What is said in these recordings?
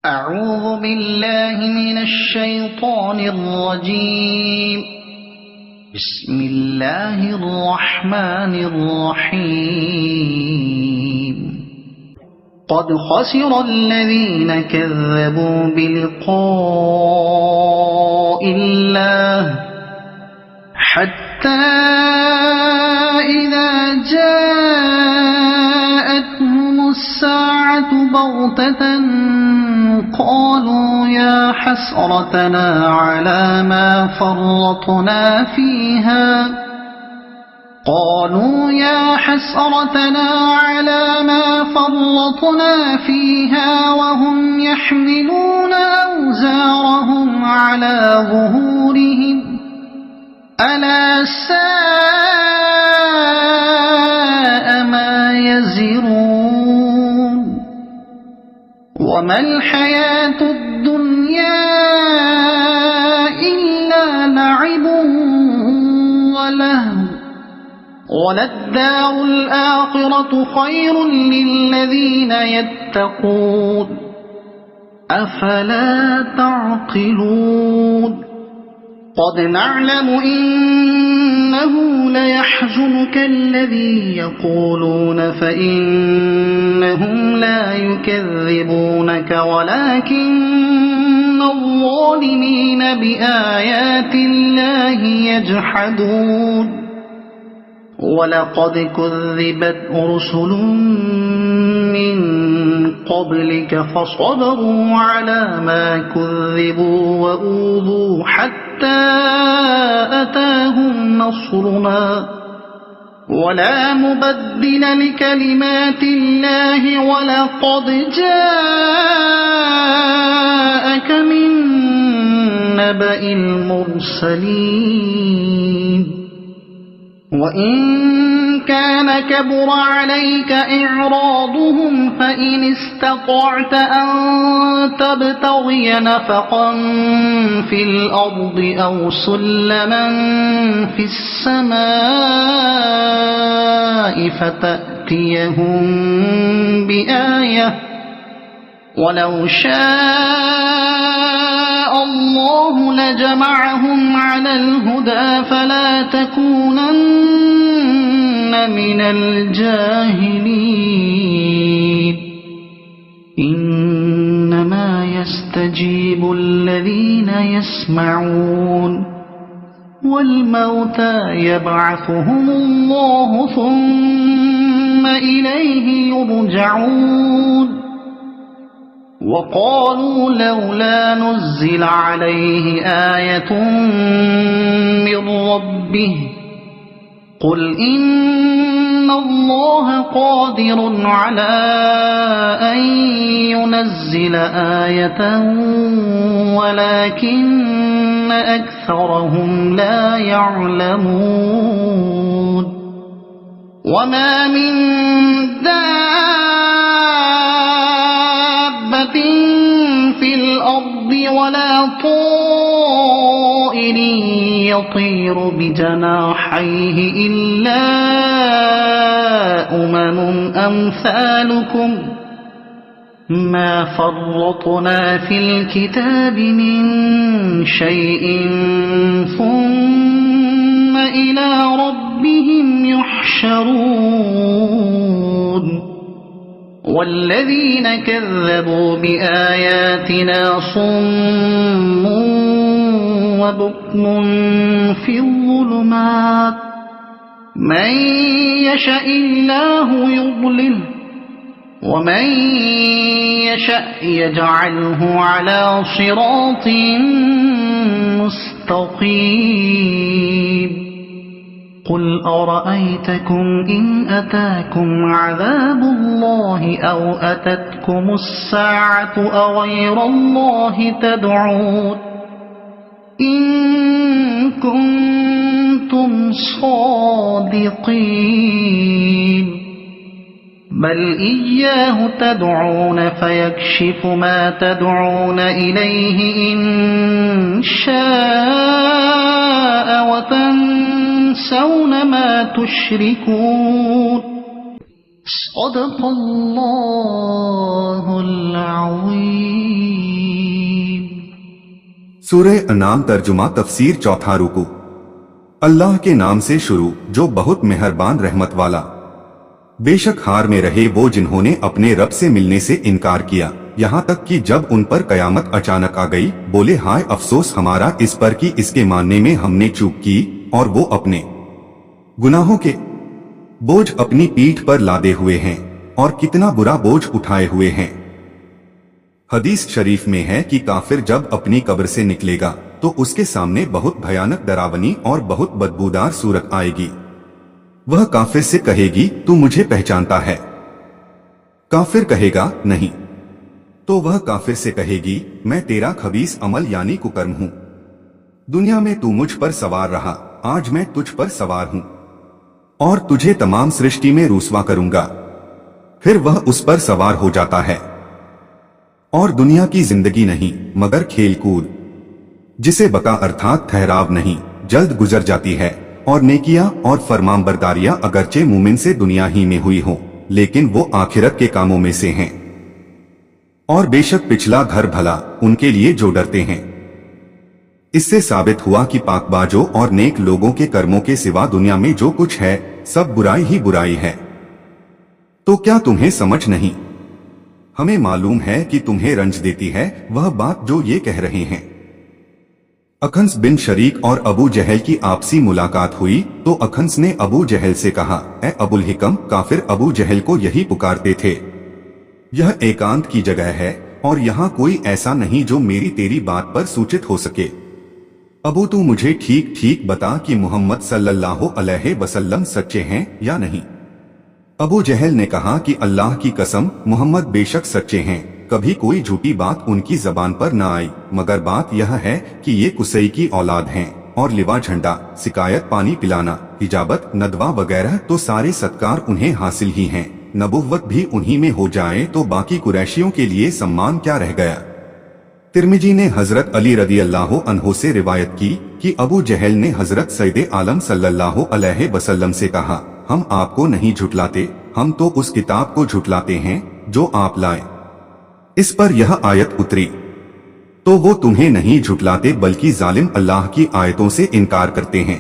أعوذ بالله من الشيطان الرجيم. بسم الله الرحمن الرحيم. قد خسر الذين كذبوا بلقاء الله حتى إذا جاءتهم الساعة بغتة قالوا يا حسرتنا على ما فرطنا فيها وهم يحملون أوزارهم على ظهورهم ألا ساء ما يزرون. وما الحياة الدنيا إلا لعب ولهو وللدار الآخرة خير للذين يتقون أفلا تعقلون. قد نعلم إنه ليحزنك الذي يقولون فإنهم لا يكذبونك ولكن الظالمين بآيات الله يجحدون. ولقد كذبت رسل من قبلك فصبروا على ما كذبوا وأوذوا حتى أتاهم نصرنا ولا مبدل لكلمات الله ولقد جاءك من نبأ المرسلين. وإن كان كبر عليك إعراضهم فإن استطعت أن تبتغي نفقا في الأرض أو سلما في السماء فتأتيهم بآية ولو شاء الله لجمعهم على الهدى فلا تكونن من الجاهلين. إنما يستجيب الذين يسمعون والموتى يبعثهم الله ثم إليه يرجعون. وقالوا لولا نزل عليه آية من ربه قل إن الله قادر على أن ينزل آية ولكن أكثرهم لا يعلمون. وما من في الأرض ولا طائر يطير بجناحيه إلا أمم أمثالكم ما فرطنا في الكتاب من شيء ثم إلى ربهم يحشرون. والذين كذبوا بآياتنا صم وبكم في الظلمات من يشاء الله يضلله ومن يشاء يجعله على صراط مستقيم. قل أرأيتكم إن أتاكم عذاب الله أو أتتكم الساعة أغير الله تدعون إن كنتم صادقين بل إياه تدعون فيكشف ما تدعون إليه إن شاء وتنسون ما تشركون. صدق الله العظيم. सूरह अनाम तर्जुमा तफसीर चौथा रुकू। अल्लाह के नाम से शुरू जो बहुत मेहरबान रहमत वाला। बेशक हार में रहे वो जिन्होंने अपने रब से मिलने से इनकार किया, यहाँ तक कि जब उन पर कयामत अचानक आ गई बोले हाय अफसोस हमारा इस पर कि इसके मानने में हमने चूक की और वो अपने गुनाहों के बोझ अपनी पीठ पर लादे हुए हैं और कितना बुरा बोझ उठाए हुए हैं। हदीस शरीफ में है कि काफिर जब अपनी कब्र से निकलेगा तो उसके सामने बहुत भयानक डरावनी और बहुत बदबूदार सूरत आएगी। वह काफिर से कहेगी तू मुझे पहचानता है? काफिर कहेगा नहीं। तो वह काफिर से कहेगी मैं तेरा खबीस अमल यानी कुकर्म हूं। दुनिया में तू मुझ पर सवार रहा, आज मैं तुझ पर सवार हूं और तुझे तमाम सृष्टि में रुसवा करूंगा। फिर वह उस पर सवार हो जाता है और दुनिया की जिंदगी नहीं मगर खेल कूद जिसे बका अर्थात ठहराव नहीं जल्द गुजर जाती है और नेकियां और फरमानबरदारियां अगरचे मोमिन से दुनिया ही में हुई हो लेकिन वो आखिरत के कामों में से हैं। और बेशक पिछला घर भला उनके लिए जो डरते हैं। इससे साबित हुआ कि पाकबाजों और नेक लोगों के कर्मों के सिवा दुनिया में जो कुछ है सब बुराई ही बुराई है। तो क्या तुम्हें समझ नहीं? हमें मालूम है कि तुम्हें रंज देती है वह बात जो ये कह रहे हैं। अखंस बिन शरीक और अबू जहल की आपसी मुलाकात हुई तो अखंस ने अबू जहल से कहा ए अबुल हिकम, काफिर अबू जहल को यही पुकारते थे यह एकांत की जगह है और यहाँ कोई ऐसा नहीं जो मेरी तेरी बात पर सूचित हो सके। अबू तू मुझे ठीक ठीक बता कि मोहम्मद सल्लल्लाहु अलैहि वसल्लम सच्चे हैं या नहीं। अबू जहल ने कहा कि अल्लाह की कसम मोहम्मद बेशक सच्चे हैं, कभी कोई झूठी बात उनकी जबान पर न आई, मगर बात यह है कि ये कुसई की औलाद हैं और लिवा झंडा, शिकायत, पानी पिलाना, इजाबत, नदवा वगैरह तो सारे सत्कार उन्हें हासिल ही हैं। नबुव्वत भी उन्हीं में हो जाए तो बाकी कुरैशियों के लिए सम्मान क्या रह गया। तिर्मिजी ने हजरत अली रदी अल्लाह अन्हो से रिवायत की कि अबू जहल ने हजरत सैयदे आलम सल्लल्लाहु अलैहि वसल्लम से कहा हम आपको नहीं झुटलाते, हम तो उस किताब को झुटलाते हैं जो आप लाए। इस पर यह आयत उतरी तो वो तुम्हें नहीं झुटलाते बल्कि जालिम अल्लाह की आयतों से इनकार करते हैं।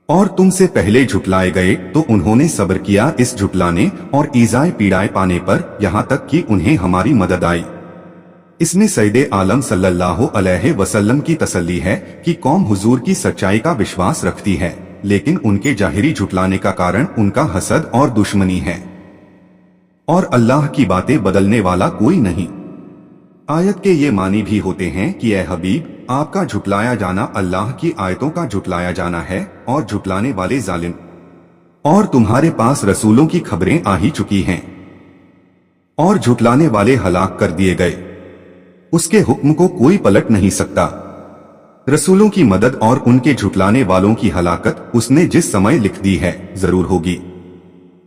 और तुमसे पहले झुटलाए गए तो उन्होंने सब्र किया इस झुटलाने और ईज़ाए पीड़ाए पाने पर, यहाँ तक कि उन्हें हमारी मदद आई। इसमें सैयदे आलम सल्लल्लाहु अलैहि वसल्लम की तसल्ली है कि कौम हुजूर की सच्चाई का विश्वास रखती है लेकिन उनके जाहिरी झुटलाने का कारण उनका हसद और दुश्मनी है और अल्लाह की बातें बदलने वाला कोई नहीं। आयत के ये मानी भी होते हैं कि ए हबीब, आपका झुटलाया जाना अल्लाह की आयतों का झुटलाया जाना है और झुटलाने वाले जालिम। और तुम्हारे पास रसूलों की खबरें आ ही चुकी हैं और झुटलाने वाले हलाक कर दिए गए, उसके हुक्म को कोई पलट नहीं सकता। रसूलों की मदद और उनके झुटलाने वालों की हलाकत उसने जिस समय लिख दी है जरूर होगी।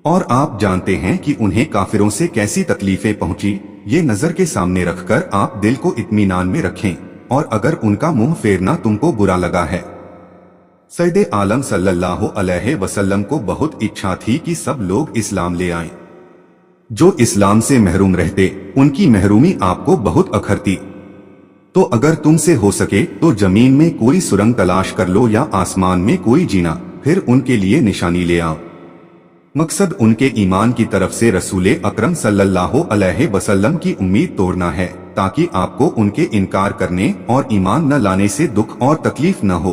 और आप जानते हैं कि उन्हें काफिरों से कैसी तकलीफें पहुंची, ये नजर के सामने रखकर आप दिल को इत्मीनान में रखें और अगर उनका मुंह फेरना तुमको बुरा लगा है। सैयदे आलम सल्लल्लाहु अलैहि वसल्लम को बहुत इच्छा थी कि सब लोग इस्लाम ले आएं। जो इस्लाम से महरूम रहते उनकी महरूमी आपको बहुत अखरती। तो अगर तुमसे हो सके तो जमीन में कोई सुरंग तलाश कर लो या आसमान में कोई जीना, फिर उनके लिए निशानी ले आओ। मकसद उनके ईमान की तरफ से रसूले अकरम सल्लल्लाहु अलैहि वसल्लम की उम्मीद तोड़ना है ताकि आपको उनके इनकार करने और ईमान न लाने से दुख और तकलीफ न हो।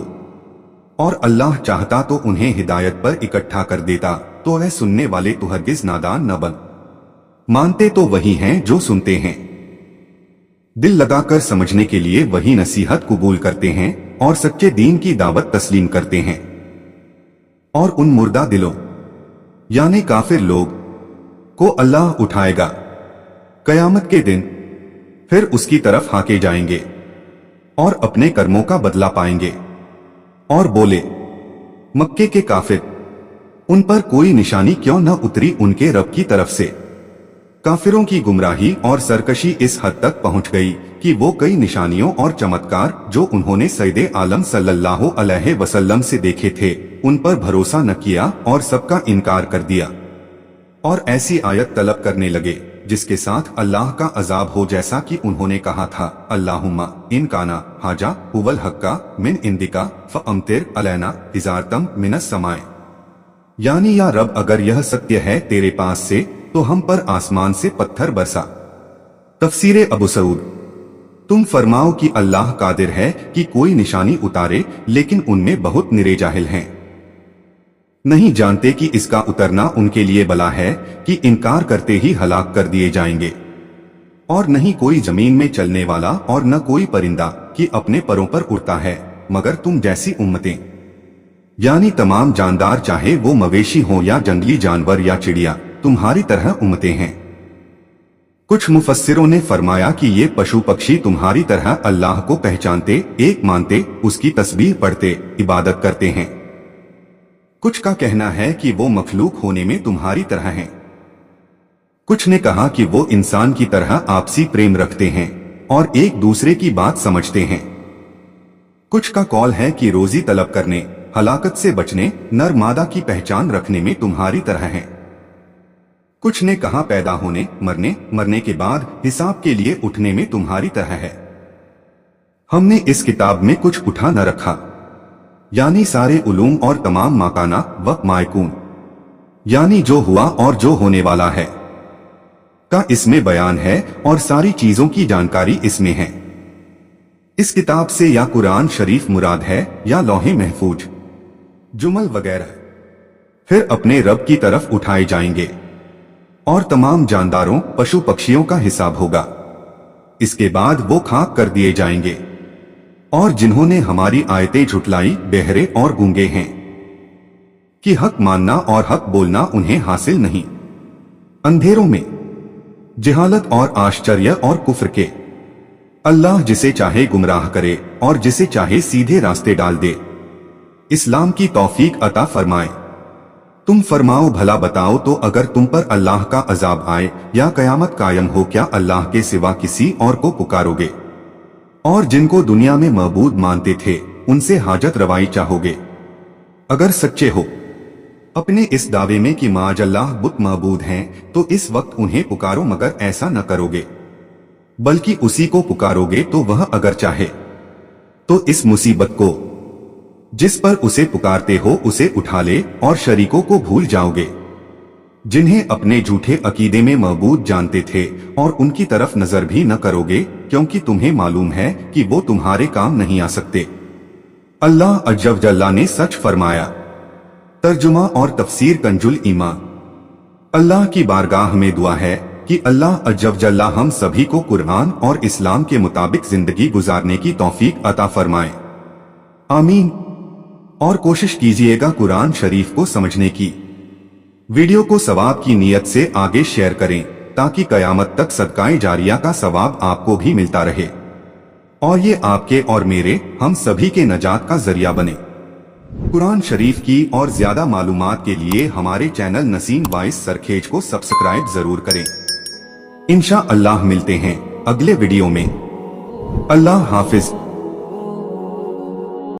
और अल्लाह चाहता तो उन्हें हिदायत पर इकट्ठा कर देता, तो वह सुनने वाले तो हरगिज नादान न बन। मानते तो वही हैं जो सुनते हैं, दिल लगाकर समझने के लिए वही नसीहत कबूल करते हैं और सच्चे दीन की दावत तस्लीम करते हैं। और उन मुर्दा दिलों यानी काफिर लोग को अल्लाह उठाएगा कयामत के दिन, फिर उसकी तरफ हाके जाएंगे और अपने कर्मों का बदला पाएंगे। और बोले मक्के के काफिर, उन पर कोई निशानी क्यों न उतरी उनके रब की तरफ से। काफिरों की गुमराही और सरकशी इस हद तक पहुंच गई कि वो कई निशानियों और चमत्कार जो उन्होंने सैयदे आलम सल्लल्लाहु अलैहि वसल्लम से देखे थे उन पर भरोसा न किया और सबका इनकार कर दिया। और ऐसी आयत तलब करने लगे जिसके साथ अल्लाह का अजाब हो, जैसा कि उन्होंने कहा था, अल्लाहुम्मा इन काना हाजा हुवल हक्का मिन इंदिका फअमतिर अलैना हिजारतम मिनस समाए, यानी या रब अगर यह सत्य है तेरे पास से तो हम पर आसमान से पत्थर बरसा। तफसीरे अबू सऊद, तुम फरमाओ कि अल्लाह कादिर है कि कोई निशानी उतारे, लेकिन उनमें बहुत निरे जाहिल हैं, नहीं जानते कि इसका उतरना उनके लिए बला है कि इनकार करते ही हलाक कर दिए जाएंगे। और नहीं कोई जमीन में चलने वाला और न कोई परिंदा कि अपने परों पर उड़ता है मगर तुम जैसी उम्मतें, यानी तमाम जानदार, चाहे वो मवेशी हो या जंगली जानवर या चिड़िया, तुम्हारी तरह उम्मतें हैं। कुछ मुफस्सिरों ने फरमाया कि ये पशु पक्षी तुम्हारी तरह अल्लाह को पहचानते, एक मानते, उसकी तस्बीह पढ़ते, इबादत करते हैं। कुछ का कहना है कि वो मखलूक होने में तुम्हारी तरह हैं। कुछ ने कहा कि वो इंसान की तरह आपसी प्रेम रखते हैं और एक दूसरे की बात समझते हैं। कुछ का कौल है कि रोजी तलब करने, हलाकत से बचने, नर मादा की पहचान रखने में तुम्हारी तरह हैं। कुछ ने कहा पैदा होने, मरने, मरने के बाद हिसाब के लिए उठने में तुम्हारी तरह है। हमने इस किताब में कुछ उठा न रखा, यानी सारे उलूम और तमाम माकाना व मायकून, यानी जो हुआ और जो होने वाला है का इसमें बयान है और सारी चीजों की जानकारी इसमें है। इस किताब से या कुरान शरीफ मुराद है या लौहे महफूज, जुमल वगैरह फिर अपने रब की तरफ उठाए जाएंगे और तमाम जानदारों, पशु पक्षियों का हिसाब होगा। इसके बाद वो खाक कर दिए जाएंगे। और जिन्होंने हमारी आयतें झुटलाई, बहरे और गूंगे हैं कि हक मानना और हक बोलना उन्हें हासिल नहीं, अंधेरों में, जिहालत और आश्चर्य और कुफ्र के। अल्लाह जिसे चाहे गुमराह करे और जिसे चाहे सीधे रास्ते डाल दे, इस्लाम की तौफीक अता फरमाए। तुम फरमाओ भला बताओ तो अगर तुम पर अल्लाह का अजाब आए या कयामत कायम हो, क्या अल्लाह के सिवा किसी और को पुकारोगे? और जिनको दुनिया में मबूद मानते थे उनसे हाजत रवाई चाहोगे? अगर सच्चे हो अपने इस दावे में कि माजल्लाह बुत मबूद हैं, तो इस वक्त उन्हें पुकारो, मगर ऐसा न करोगे, बल्कि उसी को पुकारोगे तो वह अगर चाहे तो इस मुसीबत को जिस पर उसे पुकारते हो उसे उठा ले और शरीकों को भूल जाओगे जिन्हें अपने झूठे अकीदे में मबूद जानते थे, और उनकी तरफ नजर भी न करोगे, क्योंकि तुम्हें मालूम है कि वो तुम्हारे काम नहीं आ सकते। अल्लाह अज्जल जल्ला ने सच फरमाया। तर्जुमा और तफसीर कंजुल ईमान। अल्लाह की बारगाह में दुआ है कि अल्लाह अज्जल जल्ला हम सभी को कुरान और इस्लाम के मुताबिक जिंदगी गुजारने की तौफीक अता फरमाए, आमीन। और कोशिश कीजिएगा कुरान शरीफ को समझने की। वीडियो को सवाब की नीयत से आगे शेयर करें ताकि कयामत तक सदकाए जारिया का सवाब आपको भी मिलता रहे और ये आपके और मेरे, हम सभी के नजात का जरिया बने। कुरान शरीफ की और ज्यादा मालूमात के लिए हमारे चैनल नसीम वाइस सरखेज को सब्सक्राइब जरूर करें। इंशा अल्लाह मिलते हैं अगले वीडियो में। अल्लाह हाफिज।